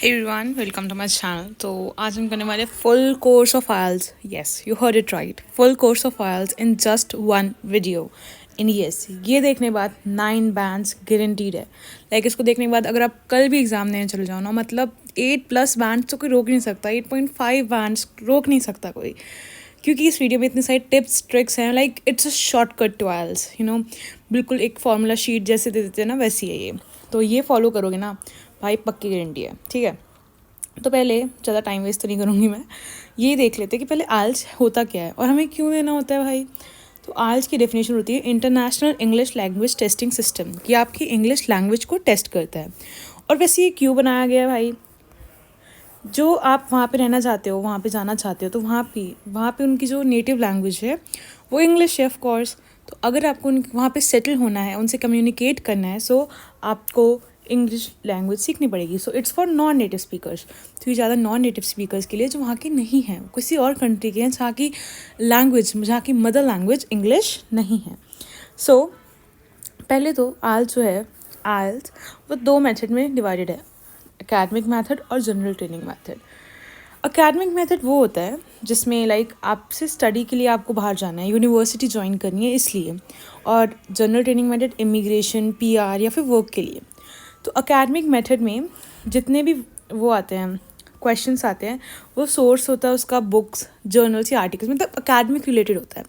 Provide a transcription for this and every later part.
Everyone welcome to my channel. तो आज हम करने वाले full course of IELTS. Yes, you heard it right, full course of IELTS in just one video. In yes, ये देखने के बाद 9 बैंड्स गारंटीड है। इसको देखने के बाद अगर आप कल भी एग्जाम देने चले जाओ ना, मतलब 8+ बैंड्स तो कोई रोक नहीं सकता, 8.5 बैंड्स रोक नहीं सकता कोई, क्योंकि इस वीडियो में इतने सारे टिप्स ट्रिक्स हैं। इट्स अ शॉर्टकट टू आइल्स, बिल्कुल एक फॉर्मूला शीट जैसे दे देते हैं ना, वैसी है ये। तो ये फॉलो करोगे ना भाई, पक्की गारंटी है। ठीक है, तो पहले ज़्यादा टाइम वेस्ट तो नहीं करूँगी मैं, ये देख लेते कि पहले आइल्स होता क्या है और हमें क्यों देना होता है भाई। तो आइल्स की डेफिनेशन होती है international English language testing system, कि आपकी इंग्लिश लैंग्वेज को टेस्ट करता है। और वैसे ये क्यों बनाया गया है भाई, जो आप वहाँ पे रहना चाहते हो, वहाँ पे जाना चाहते हो, तो वहाँ पे उनकी जो नेटिव लैंग्वेज है वो इंग्लिश है ऑफ कोर्स। तो अगर आपको वहाँ पे सेटल होना है, उनसे कम्युनिकेट करना है, सो आपको इंग्लिश लैंग्वेज सीखनी पड़ेगी। So it's for non native speakers. तो ये ज़्यादा नॉन नेटिव स्पीकर्स के लिए जो वहाँ के नहीं हैं, किसी और कंट्री के हैं जहाँ की मदर लैंग्वेज इंग्लिश नहीं है। सो पहले तो आइल्स जो है, आइल्स वो 2 मेथड में डिवाइडेड है, एकेडमिक मेथड और general training method. Academic method वो होता है जिसमें आपसे स्टडी के लिए आपको बाहर जाना है, यूनिवर्सिटी ज्वाइन करनी है इसलिए। और general training method immigration, PR या फिर वर्क के लिए। तो एकेडमिक मेथड में जितने भी वो आते हैं, क्वेश्चंस आते हैं, वो सोर्स होता है उसका बुक्स, जर्नल्स या आर्टिकल्स, मतलब एकेडमिक रिलेटेड होता है।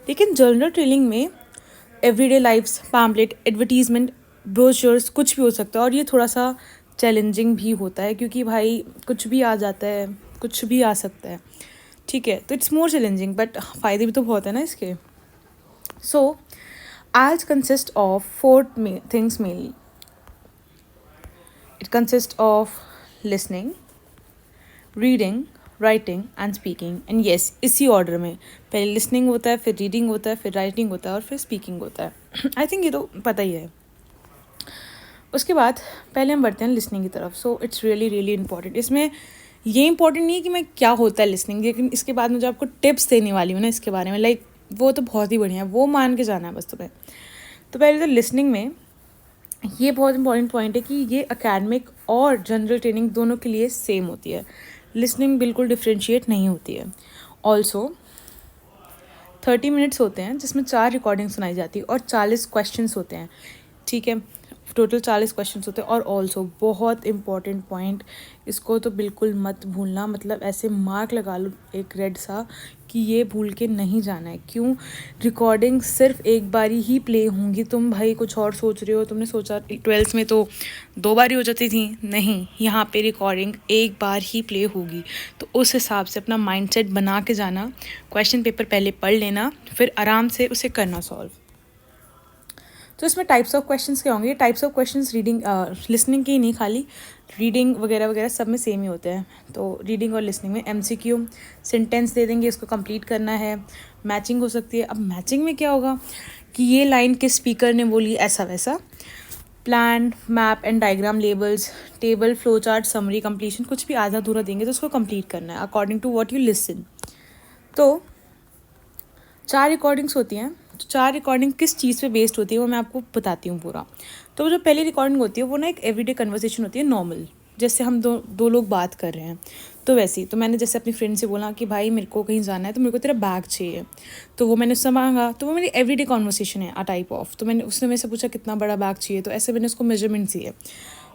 लेकिन जनरल ट्रेनिंग में everyday lifes, pamphlet, advertisement, brochures, कुछ भी हो सकता है। और ये थोड़ा सा चैलेंजिंग भी होता है क्योंकि भाई कुछ भी आ जाता है, कुछ भी आ सकता है। ठीक है, तो इट्स मोर चैलेंजिंग, बट फ़ायदे भी तो बहुत है ना इसके। So IELTS consist of 4 things mainly. It consist of listening, reading, writing and speaking. And yes, इसी ऑर्डर में, पहले लिसनिंग होता है, फिर रीडिंग होता है, फिर राइटिंग होता है और फिर स्पीकिंग होता है। आई थिंक ये तो पता ही है। उसके बाद पहले हम बढ़ते हैं लिसनिंग की तरफ। So it's really really important. इसमें ये इंपॉर्टेंट नहीं है कि मैं क्या होता है लिसनिंग, लेकिन इसके बाद मैं जो आपको टिप्स देने वाली हूँ ना इसके बारे में, वो तो बहुत ही बढ़िया है, वो मान के जाना है बस तुम्हें। तो पहले तो लिसनिंग में ये बहुत इंपॉर्टेंट पॉइंट है कि ये एकेडमिक और जनरल ट्रेनिंग दोनों के लिए सेम होती है। लिसनिंग बिल्कुल डिफ्रेंशिएट नहीं होती है। ऑल्सो 30 मिनट्स होते हैं जिसमें 4 रिकॉर्डिंग सुनाई जाती है और 40 क्वेश्चंस होते हैं। ठीक है, टोटल 40 क्वेश्चंस होते हैं। और ऑल्सो बहुत इंपॉर्टेंट पॉइंट, इसको तो बिल्कुल मत भूलना, मतलब ऐसे मार्क लगा लो एक रेड सा कि ये भूल के नहीं जाना है। क्यों? रिकॉर्डिंग सिर्फ एक बारी ही प्ले होंगी। तुम भाई कुछ और सोच रहे हो, तुमने सोचा 12th में तो 2 बार ही हो जाती थी, नहीं, यहाँ पे रिकॉर्डिंग एक बार ही प्ले होगी। तो उस हिसाब से अपना माइंडसेट बना के जाना, क्वेश्चन पेपर पहले पढ़ लेना, फिर आराम से उसे करना सॉल्व। तो इसमें टाइप्स ऑफ क्वेश्चंस क्या होंगे? Types of questions reading listening की नहीं, खाली रीडिंग वगैरह वगैरह सब में सेम ही होते हैं। तो रीडिंग और लिसनिंग में एमसीक्यू, सेंटेंस दे देंगे, इसको कंप्लीट करना है। मैचिंग हो सकती है। अब मैचिंग में क्या होगा कि ये लाइन किस स्पीकर ने बोली, ऐसा वैसा। Plan, map and diagram, labels, table, flow chart, summary, completion, कुछ भी आधा अधूरा देंगे तो उसको कंप्लीट करना है according to what you listen. तो 4 रिकॉर्डिंग्स होती हैं। तो 4 रिकॉर्डिंग किस चीज़ पे बेस्ड होती है वो मैं आपको बताती हूँ पूरा। तो जो पहली रिकॉर्डिंग होती है वो ना एक एवरीडे कन्वर्सेशन होती है, नॉर्मल, जैसे हम दो लोग बात कर रहे हैं। तो वैसे ही तो मैंने जैसे अपनी फ्रेंड से बोला कि भाई मेरे को कहीं जाना है, तो मेरे को तेरा बैग चाहिए। तो वो मैंने उससे मांगा, तो वो मेरी एवरीडे कॉन्वर्सेशन है, अ टाइप ऑफ। तो उसने मेरे से पूछा कितना बड़ा बैग चाहिए, तो ऐसे मैंने उसको मेजरमेंट्स दिए।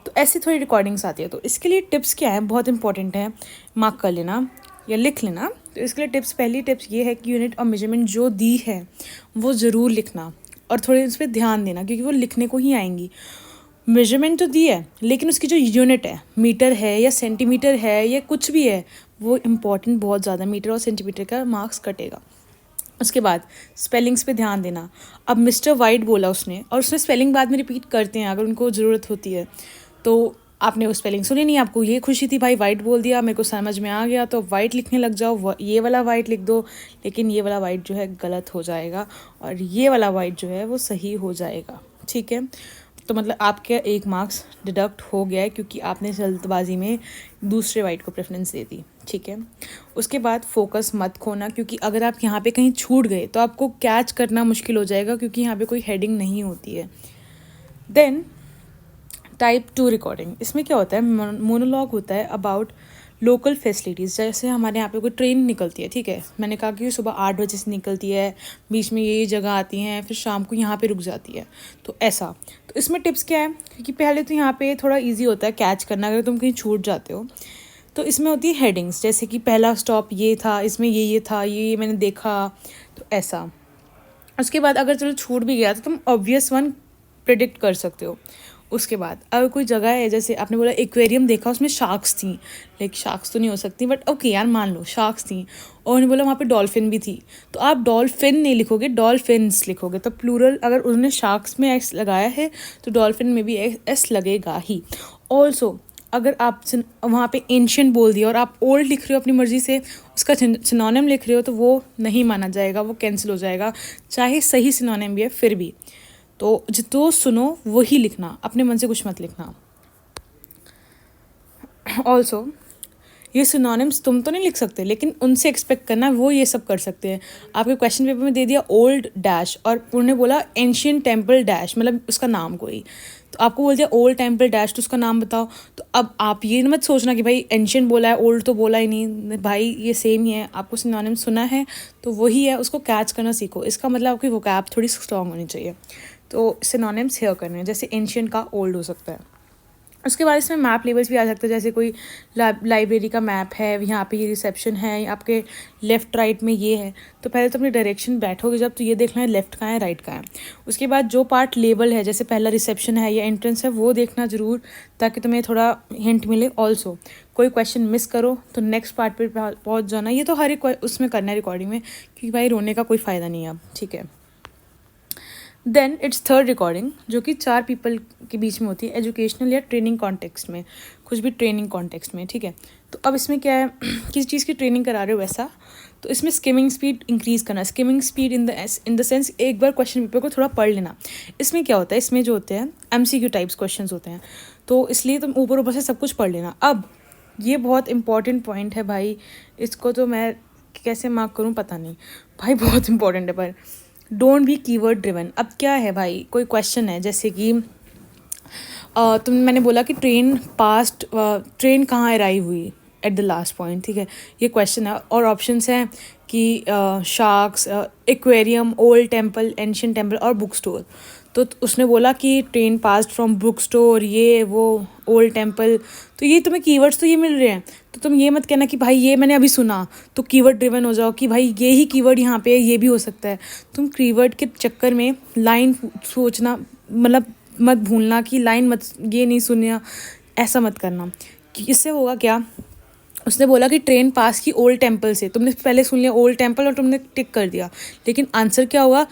तो ऐसी थोड़ी रिकॉर्डिंग्स आती है। तो इसके लिए टिप्स क्या है, बहुत इंपॉर्टेंट है, मार्क कर लेना या लिख लेना। तो इसके लिए पहली टिप्स ये है कि यूनिट और मेजरमेंट जो दी है वो ज़रूर लिखना और थोड़े उस पर ध्यान देना, क्योंकि वो लिखने को ही आएंगी। मेजरमेंट तो दी है, लेकिन उसकी जो यूनिट है, मीटर है या सेंटीमीटर है या कुछ भी है, वो इम्पॉर्टेंट बहुत ज़्यादा, मीटर और सेंटीमीटर का मार्क्स कटेगा। उसके बाद स्पेलिंग्स पे ध्यान देना। अब मिस्टर वाइट बोला उसने, और उसने स्पेलिंग बाद में रिपीट करते हैं अगर उनको ज़रूरत होती है। तो आपने वो स्पेलिंग सुनी नहीं, आपको ये खुशी थी भाई वाइट बोल दिया, मेरे को समझ में आ गया, तो वाइट लिखने लग जाओ, ये वाला वाइट लिख दो। लेकिन ये वाला वाइट जो है गलत हो जाएगा और ये वाला वाइट जो है वो सही हो जाएगा। ठीक है, तो मतलब आपके 1 मार्क्स डिडक्ट हो गया है क्योंकि आपने जल्दबाजी में दूसरे वाइट को प्रेफरेंस दे दी। ठीक है, उसके बाद फोकस मत खोना, क्योंकि अगर आप यहाँ पे कहीं छूट गए तो आपको कैच करना मुश्किल हो जाएगा, क्योंकि यहाँ पे कोई हेडिंग नहीं होती है। देन टाइप 2 रिकॉर्डिंग, इसमें क्या होता है, मोनोलॉग होता है अबाउट लोकल फैसिलिटीज़। जैसे हमारे यहाँ पे कोई ट्रेन निकलती है, ठीक है, मैंने कहा कि सुबह 8 बजे से निकलती है, बीच में ये जगह आती हैं, फिर शाम को यहाँ पे रुक जाती है, तो ऐसा। तो इसमें टिप्स क्या है, क्योंकि पहले तो यहाँ पे थोड़ा ईजी होता है कैच करना अगर तुम कहीं छूट जाते हो। तो इसमें होती है हेडिंग्स, जैसे कि पहला स्टॉप ये था, इसमें ये था, ये मैंने देखा, तो ऐसा। उसके बाद अगर चलो छूट भी गया तो तुम ऑब्वियस वन प्रिडिक्ट कर सकते हो। उसके बाद अगर कोई जगह है, जैसे आपने बोला एक्वेरियम देखा, उसमें शार्क्स थी, लाइक शार्क्स तो नहीं हो सकती बट ओके यार मान लो शार्क्स थी, और उन्होंने बोला वहाँ पे डॉल्फिन भी थी, तो आप डॉल्फिन नहीं लिखोगे, डॉल्फिन्स लिखोगे। तो प्लूरल अगर उन्होंने शार्क्स में एस लगाया है तो डॉल्फिन में भी एस लगेगा ही। ऑल्सो अगर आप वहाँ पे एंशियंट बोल दिया और आप ओल्ड लिख रहे हो अपनी मर्ज़ी से, उसका सिनोनिम लिख रहे हो, तो वो नहीं माना जाएगा, वो कैंसिल हो जाएगा, चाहे सही सिनोनिम भी है फिर भी। तो जो सुनो वही लिखना, अपने मन से कुछ मत लिखना। ऑल्सो ये सिनोनिम्स तुम तो नहीं लिख सकते, लेकिन उनसे एक्सपेक्ट करना वो ये सब कर सकते हैं। आपके क्वेश्चन पेपर में दे दिया ओल्ड डैश और उन्होंने बोला एंशियंट टेम्पल डैश, मतलब उसका नाम कोई, तो आपको बोल दिया ओल्ड टेम्पल डैश, तो उसका नाम बताओ। तो अब आप ये मत सोचना कि भाई एंशियंट बोला है, ओल्ड तो बोला ही नहीं, भाई ये सेम ही है, आपको सिनोनिम सुना है तो वही है, उसको कैच करना सीखो। इसका मतलब आपकी वोकैब थोड़ी स्ट्रॉन्ग होनी चाहिए। तो सिनोनिम्स हेयर करने हैं, जैसे एंशियंट का ओल्ड हो सकता है। उसके बाद इसमें मैप लेबल्स भी आ सकते हैं, जैसे कोई लाइब्रेरी का मैप है, यहाँ पे ये रिसेप्शन है, आपके लेफ़्ट राइट में ये है, तो पहले तो अपनी डायरेक्शन बैठोगे जब, तो ये देखना है लेफ़्ट कहाँ है राइट कहाँ है। उसके बाद जो पार्ट लेबल है, जैसे पहला रिसेप्शन है या एंट्रेंस है, वो देखना ज़रूर, ताकि तुम्हें थोड़ा हिंट मिले। ऑल्सो कोई क्वेश्चन मिस करो तो नेक्स्ट पार्ट पर पहुँच जाना। ये तो हर एक उसमें करना है रिकॉर्डिंग में, क्योंकि भाई रोने का कोई फ़ायदा नहीं है अब, ठीक है। देन इट्स थर्ड रिकॉर्डिंग, जो कि 4 पीपल के बीच में होती है, एजुकेशनल या ट्रेनिंग कॉन्टेक्स्ट में, कुछ भी ट्रेनिंग कॉन्टेक्स्ट में, ठीक है। तो अब इसमें क्या है, किस चीज़ की ट्रेनिंग करा रहे हो वैसा, तो इसमें स्किमिंग स्पीड इंक्रीज़ करना। Skimming speed in the sense एक बार क्वेश्चन पेपर को थोड़ा पढ़ लेना। इसमें क्या होता है, इसमें जो होते हैं MCQ टाइप्स क्वेश्चन होते हैं, तो इसलिए तुम ऊपर ऊपर से सब कुछ पढ़ लेना। अब ये बहुत इंपॉर्टेंट पॉइंट है भाई, इसको तो मैं कैसे मार्क करूँ पता नहीं भाई, बहुत इंपॉर्टेंट है। पर डोंट बी कीवर्ड ड्रिवन। अब क्या है भाई, कोई क्वेश्चन है जैसे कि मैंने बोला कि ट्रेन कहाँ अराइव हुई एट द लास्ट पॉइंट, ठीक है, ये क्वेश्चन है, और ऑप्शंस हैं कि sharks, aquarium, old temple, ancient temple और बुक स्टोर। तो उसने बोला कि train passed from book store, ये वो, ओल्ड टेम्पल, तो ये तुम्हें कीवर्ड्स तो ये मिल रहे हैं, तो तुम ये मत कहना कि भाई ये मैंने अभी सुना तो कीवर्ड ड्रिवन हो जाओ कि भाई ये ही कीवर्ड यहाँ पे है, ये भी हो सकता है। तुम कीवर्ड के चक्कर में लाइन सोचना, मतलब मत भूलना कि लाइन मत, ये नहीं सुनना, ऐसा मत करना। इससे होगा क्या, उसने बोला कि ट्रेन पास की ओल्ड टेम्पल से, तुमने पहले सुन लिया ओल्ड टेम्पल और तुमने टिक कर दिया, लेकिन आंसर क्या हुआ,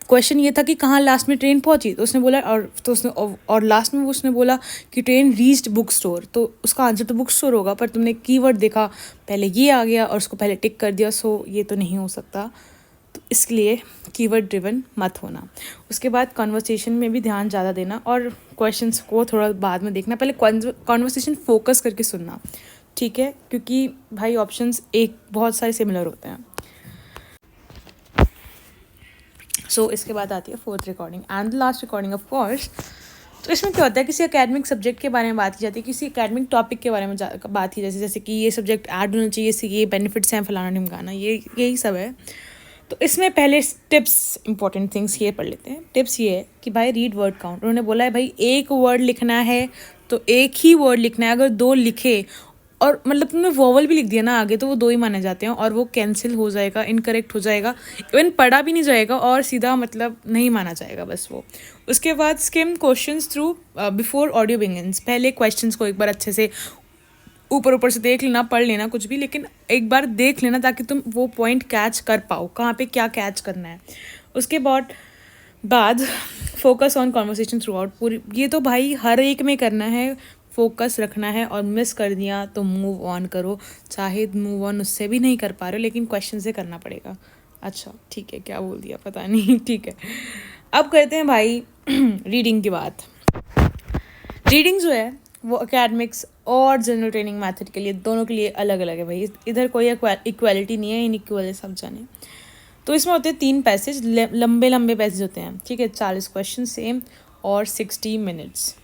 क्वेश्चन ये था कि कहाँ लास्ट में ट्रेन पहुंची, तो उसने बोला और लास्ट में उसने बोला कि ट्रेन रीच्ड बुक स्टोर, तो उसका आंसर तो बुक स्टोर होगा, पर तुमने कीवर्ड देखा पहले ये आ गया और उसको पहले टिक कर दिया, सो ये तो नहीं हो सकता। तो इसलिए कीवर्ड ड्रिवन मत होना। उसके बाद कॉन्वर्सेशन में भी ध्यान ज़्यादा देना और क्वेश्चंस को थोड़ा बाद में देखना, पहले कॉन्वर्सेशन फोकस करके सुनना, ठीक है, क्योंकि भाई ऑप्शंस बहुत सारे सिमिलर होते हैं। सो इसके बाद आती है fourth recording and the last recording of course. तो इसमें क्या होता है, किसी एकेडमिक सब्जेक्ट के बारे में बात की जाती है, किसी एकेडमिक टॉपिक के बारे में बात की जाती है, जैसे कि ये सब्जेक्ट ऐड होना चाहिए, इससे ये बेनिफिट्स हैं, फलाना ढिमकाना, यही सब है। तो इसमें पहले टिप्स, इंपॉर्टेंट थिंग्स ये पढ़ लेते हैं। टिप्स ये है कि भाई रीड वर्ड काउंट। उन्होंने बोला है भाई एक वर्ड लिखना है तो एक ही वर्ड लिखना है, अगर 2 लिखे और मतलब तुमने वोवल भी लिख दिया ना आगे, तो वो 2 ही माने जाते हैं और वो कैंसिल हो जाएगा, इनकरेक्ट हो जाएगा, इवन पढ़ा भी नहीं जाएगा और सीधा मतलब नहीं माना जाएगा बस वो। उसके बाद scheme questions through before audio begins. पहले क्वेश्चंस को एक बार अच्छे से ऊपर से देख लेना, पढ़ लेना कुछ भी, लेकिन एक बार देख लेना ताकि तुम वो पॉइंट कैच कर पाओ, कहाँ पे क्या कैच करना है। उसके बाद focus on conversation through out. पूरी ये तो भाई हर एक में करना है, फोकस रखना है, और मिस कर दिया तो मूव ऑन करो, चाहे मूव ऑन उससे भी नहीं कर पा रहे हो लेकिन क्वेश्चन से करना पड़ेगा। अच्छा ठीक है, क्या बोल दिया पता नहीं, ठीक है। अब करते हैं भाई रीडिंग की बात। रीडिंग जो है वो एकेडमिक्स और जनरल ट्रेनिंग मेथड के लिए, दोनों के लिए अलग अलग है भाई, इधर कोई इक्वालिटी नहीं है, इनइक्वल है, सब जाने। तो इसमें होते हैं 3 पैसेज, लंबे पैसेज होते हैं, ठीक है, 40 क्वेश्चन सेम और 60 मिनट्स।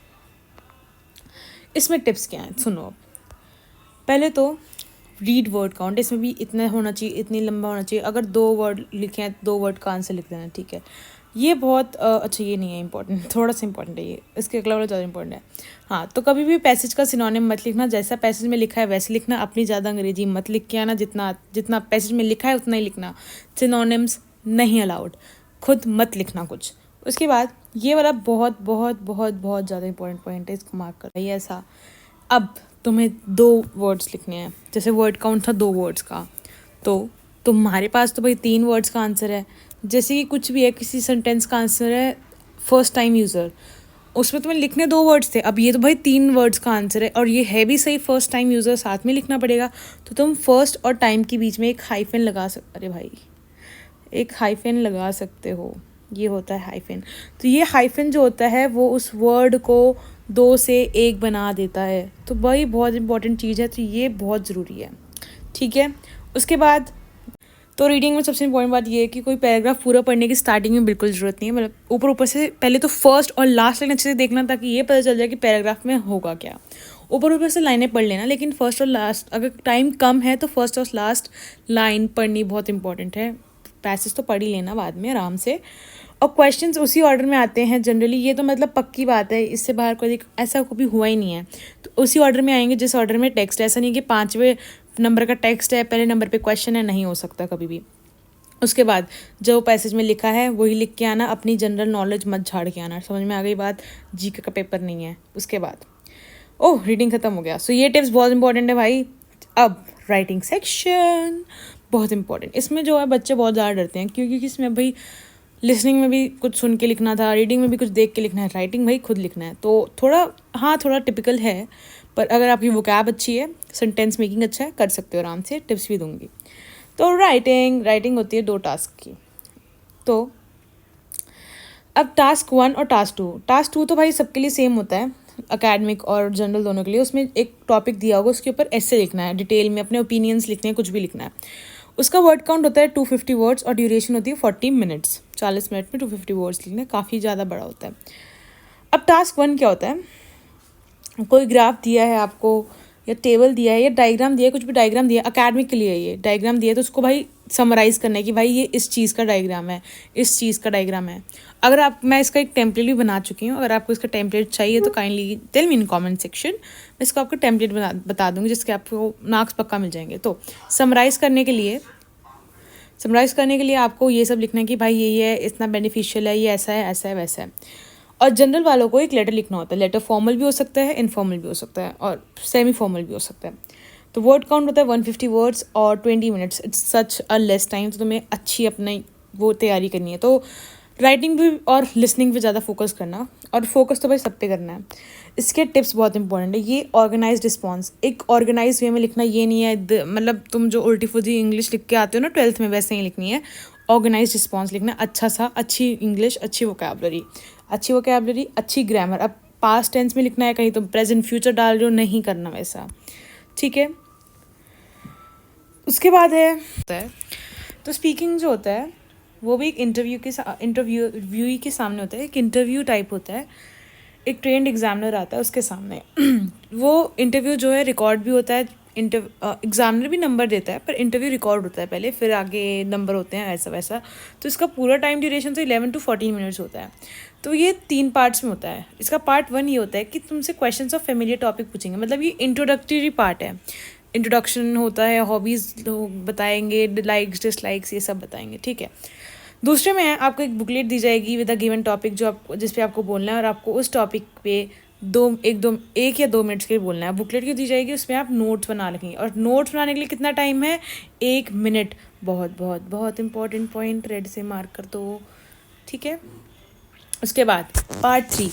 इसमें टिप्स क्या हैं सुनो अब। पहले तो रीड वर्ड काउंट, इसमें भी इतना होना चाहिए, इतनी लंबा होना चाहिए। अगर 2 वर्ड लिखे हैं 2 वर्ड का आंसर लिख देना, ठीक है। ये बहुत अच्छा, ये नहीं है इंपॉर्टेंट, थोड़ा सा इंपॉर्टेंट है ये, इसके अगला वाला ज़्यादा इंपॉर्टेंट है। हाँ, तो कभी भी पैसेज का सिनोनिम मत लिखना, जैसा पैसेज में लिखा है वैसे लिखना, अपनी ज़्यादा अंग्रेजी मत लिख के आना, जितना जितना पैसेज में लिखा है उतना ही लिखना, सिनोनिम्स नहीं अलाउड, खुद मत लिखना कुछ। उसके बाद ये वाला बहुत बहुत बहुत बहुत ज़्यादा इंपॉर्टेंट पॉइंट है, इसको मार्क कर रही है ऐसा। अब तुम्हें 2 वर्ड्स लिखने हैं, जैसे वर्ड काउंट था 2 वर्ड्स का, तो तुम्हारे पास तो भाई 3 वर्ड्स का आंसर है। जैसे कि कुछ भी है, किसी सेंटेंस का आंसर है फर्स्ट टाइम यूज़र, उसमें तुम्हें लिखने 2 वर्ड्स थे, अब ये तो भाई 3 वर्ड्स का आंसर है, और ये है भी सही फर्स्ट टाइम यूज़र, साथ में लिखना पड़ेगा। तो तुम फर्स्ट और टाइम के बीच में एक हाइफन लगा अरे भाई, एक हाइफन लगा सकते हो, ये होता है हाइफन। तो ये हाइफन जो होता है वो उस वर्ड को 2 से 1 बना देता है, तो भाई बहुत इंपॉर्टेंट चीज़ है, तो ये बहुत ज़रूरी है, ठीक है। उसके बाद तो रीडिंग में सबसे इंपॉर्टेंट बात ये है कि कोई पैराग्राफ पूरा पढ़ने की स्टार्टिंग में बिल्कुल ज़रूरत नहीं है, मतलब ऊपर ऊपर से पहले तो फर्स्ट और लास्ट लाइन अच्छे से देखना, ताकि ये पता चल जाए कि पैराग्राफ में होगा क्या। ऊपर ऊपर से लाइनें पढ़ लेना, लेकिन फर्स्ट और लास्ट, अगर टाइम कम है तो फर्स्ट और लास्ट लाइन पढ़नी बहुत इंपॉर्टेंट है। पैसेज तो पढ़ ही लेना बाद में आराम से, और क्वेश्चंस उसी ऑर्डर में आते हैं जनरली, ये तो मतलब पक्की बात है, इससे बाहर कोई ऐसा कभी हुआ ही नहीं है। तो उसी ऑर्डर में आएंगे जिस ऑर्डर में टेक्स्ट है, ऐसा नहीं कि 5वें नंबर का टेक्स्ट है पहले नंबर पे क्वेश्चन है, नहीं हो सकता कभी भी। उसके बाद जो पैसेज में लिखा है वही लिख के आना, अपनी जनरल नॉलेज मत झाड़ के आना, समझ में आ गई बात, जीके का पेपर नहीं है। उसके बाद ओह रीडिंग ख़त्म हो गया, सो ये टिप्स बहुत इंपॉर्टेंट है भाई। अब राइटिंग सेक्शन बहुत इंपॉर्टेंट, इसमें जो है बच्चे बहुत ज़्यादा डरते हैं, क्योंकि इसमें भाई लिसनिंग में भी कुछ सुन के लिखना था, रीडिंग में भी कुछ देख के लिखना है, राइटिंग भाई खुद लिखना है, तो थोड़ा हाँ थोड़ा टिपिकल है, पर अगर आपकी वोकैब अच्छी है, सेंटेंस मेकिंग अच्छा है, कर सकते हो आराम से, टिप्स भी दूंगी। तो राइटिंग होती है 2 टास्क की। तो अब टास्क 1 और टास्क 2 तो भाई सबके लिए सेम होता है, अकेडमिक और जनरल दोनों के लिए। उसमें एक टॉपिक दिया होगा, उसके ऊपर ऐसे लिखना है, डिटेल में अपने ओपिनियंस लिखने हैं, कुछ भी लिखना है। उसका वर्ड काउंट होता है 250 वर्ड्स और ड्यूरेशन होती है 40 मिनट्स, 40 मिनट में 250 वर्ड्स लिखने, काफ़ी ज़्यादा बड़ा होता है। अब टास्क 1 क्या होता है, कोई ग्राफ दिया है आपको, या टेबल दिया है, या डायग्राम दिया है, कुछ भी डायग्राम दिया है, अकेडमिक के लिए ये डायग्राम दिया है, तो उसको भाई समराइज़ करना है कि भाई ये इस चीज़ का डायग्राम है, इस चीज़ का डायग्राम है। अगर मैं इसका एक टेम्पलेट भी बना चुकी हूँ, अगर आपको इसका टेम्पलेट चाहिए तो kindly tell me in comment section, मैं इसको आपको टेम्पलेट बता दूँगी, जिसके आपको मार्क्स पक्का मिल जाएंगे। तो समराइज़ करने के लिए आपको ये सब लिखना है कि भाई ये है, इतना बेनिफिशियल है, ये ऐसा है वैसा है। और जनरल वालों को एक लेटर लिखना होता है, लेटर फॉर्मल भी हो सकता है, इनफॉर्मल भी हो सकता है, और सेमी फॉर्मल भी हो सकता है। तो वर्ड काउंट होता है 150 वर्ड्स और 20 minutes, it's such a less time, तो तुम्हें अच्छी अपनी वो तैयारी करनी है। तो राइटिंग भी और लिसनिंग पे ज़्यादा फोकस करना, और फोकस तो भाई सब पे करना है। इसके टिप्स बहुत इंपॉर्टेंट है। ये ऑर्गेनाइज्ड रिस्पॉन्स, एक ऑर्गेनाइज वे में लिखना, ये नहीं है मतलब तुम जो उल्टी फुल्टी इंग्लिश लिख के आते हो ना 12th में, वैसे ही लिखनी है। ऑर्गेनाइज्ड रिस्पॉन्स लिखना, अच्छा सा, अच्छी इंग्लिश, अच्छी वोकैबलरी, अच्छी ग्रामर। अब पास्ट टेंस में लिखना है, कहीं तुम प्रेजेंट फ्यूचर डाल रहे हो, नहीं करना वैसा, ठीक है। उसके बाद है तो स्पीकिंग जो होता है वो भी एक इंटरव्यूई के सामने होता है, एक इंटरव्यू टाइप होता है, एक ट्रेंड एग्जामिनर आता है उसके सामने। वो इंटरव्यू जो है रिकॉर्ड भी होता है, एग्जामिनर भी नंबर देता है, पर इंटरव्यू रिकॉर्ड होता है पहले, फिर आगे नंबर होते हैं, ऐसा वैसा। तो इसका पूरा टाइम ड्यूरेशन तो 11 to 14 मिनट्स होता है। तो ये 3 पार्ट्स में होता है। इसका पार्ट 1 ये होता है कि तुमसे क्वेश्चंस ऑफ फेमिलियर टॉपिक पूछेंगे, मतलब ये इंट्रोडक्टरी पार्ट है, इंट्रोडक्शन होता है, हॉबीज़ बताएंगे, लाइक्स डिसलाइक्स ये सब बताएंगे, ठीक है। दूसरे में है आपको एक बुकलेट दी जाएगी विद अ गिवन टॉपिक, जो आप जिस पे आपको बोलना है, और आपको उस टॉपिक पे एक या 2 मिनट्स के लिए बोलना है। बुकलेट क्यों दी जाएगी, उसमें आप नोट्स बना लिखेंगे, और नोट्स बनाने के लिए कितना टाइम है, 1 मिनट। बहुत बहुत बहुत इंपॉर्टेंट पॉइंट, रेड से मार्क कर दो, ठीक है। उसके बाद पार्ट 3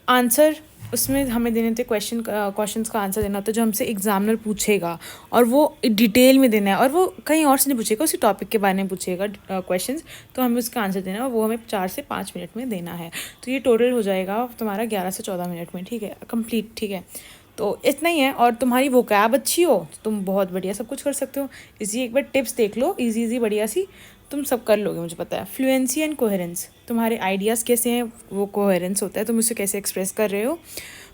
आंसर, उसमें हमें देने थे क्वेश्चंस का आंसर देना होता है, जो हमसे एग्जामिनर पूछेगा, और वो डिटेल में देना है, और वो कहीं और से नहीं पूछेगा, उसी टॉपिक के बारे में पूछेगा क्वेश्चंस, तो हमें उसका आंसर देना है, और वो हमें 4 से 5 मिनट में देना है। तो ये टोटल हो जाएगा तुम्हारा 11 से 14 मिनट में, ठीक है, कंप्लीट, ठीक है। तो इतना ही है, और तुम्हारी वोकैब अच्छी हो तो तुम बहुत बढ़िया सब कुछ कर सकते हो। इसी एक बार टिप्स देख लो, इजी बढ़िया सी, तुम सब कर लोगे, मुझे पता है। फ्लुएंसी एंड कोहेरेंस, तुम्हारे आइडियाज़ कैसे हैं, वो कोहेरेंस होता है, तुम उसे कैसे एक्सप्रेस कर रहे हो।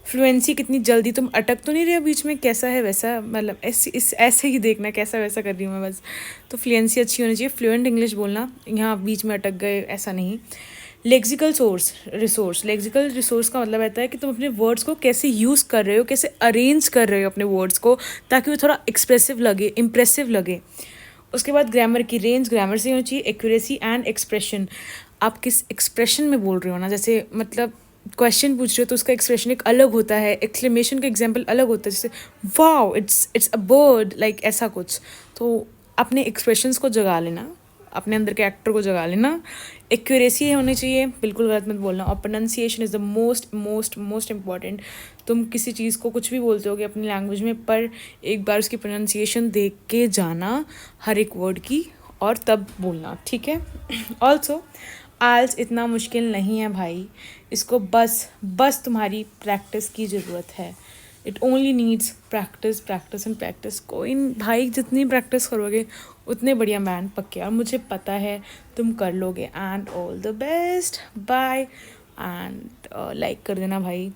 फ्लुएंसी कितनी जल्दी, तुम अटक तो नहीं रहे हो बीच में, कैसा है वैसा, मतलब ऐसे ही देखना कैसा वैसा कर रही हूँ मैं बस। तो फ्लुएंसी अच्छी होनी चाहिए, फ्लुएंट इंग्लिश बोलना, यहाँ बीच में अटक गए ऐसा नहीं। लेक्सिकल लेक्सिकल रिसोर्स का मतलब रहता है कि तुम अपने वर्ड्स को कैसे यूज़ कर रहे हो, कैसे अरेंज कर रहे हो अपने वर्ड्स को, ताकि वो थोड़ा एक्सप्रेसिव लगे, इम्प्रेसिव लगे। उसके बाद ग्रामर की रेंज, ग्रामर से होनी चाहिए। एक्यूरेसी एंड एक्सप्रेशन, आप किस एक्सप्रेशन में बोल रहे हो ना, जैसे मतलब क्वेश्चन पूछ रहे हो तो उसका एक्सप्रेशन एक अलग होता है, एक्सक्लेमेशन का एग्जाम्पल अलग होता है, जैसे wow it's a bird, like ऐसा कुछ। तो अपने एक्सप्रेशंस को जगा लेना, अपने अंदर के एक्टर को जगा लेना। एक्यूरेसी होनी चाहिए, बिल्कुल गलत मत बोलना। और pronunciation is the most most most important. तुम किसी चीज़ को कुछ भी बोलते होगे अपनी लैंग्वेज में, पर एक बार उसकी प्रोनाउंसिएशन देख के जाना हर एक वर्ड की, और तब बोलना, ठीक है। ऑल्सो आइल्स इतना मुश्किल नहीं है भाई, इसको बस तुम्हारी प्रैक्टिस की ज़रूरत है। It only needs practice practice and practice. कोई भाई, जितनी प्रैक्टिस करोगे उतने बढ़िया मैन पक्के, और मुझे पता है तुम कर लोगे। And all the best, bye. And like कर देना भाई,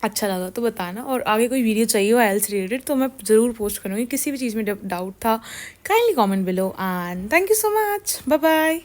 अच्छा लगा तो बताना। और आगे कोई वीडियो चाहिए हो आइल्स रिलेटेड तो मैं ज़रूर पोस्ट करूँगी। किसी भी चीज़ में डाउट था, kindly comment below. And thank you so much, bye bye.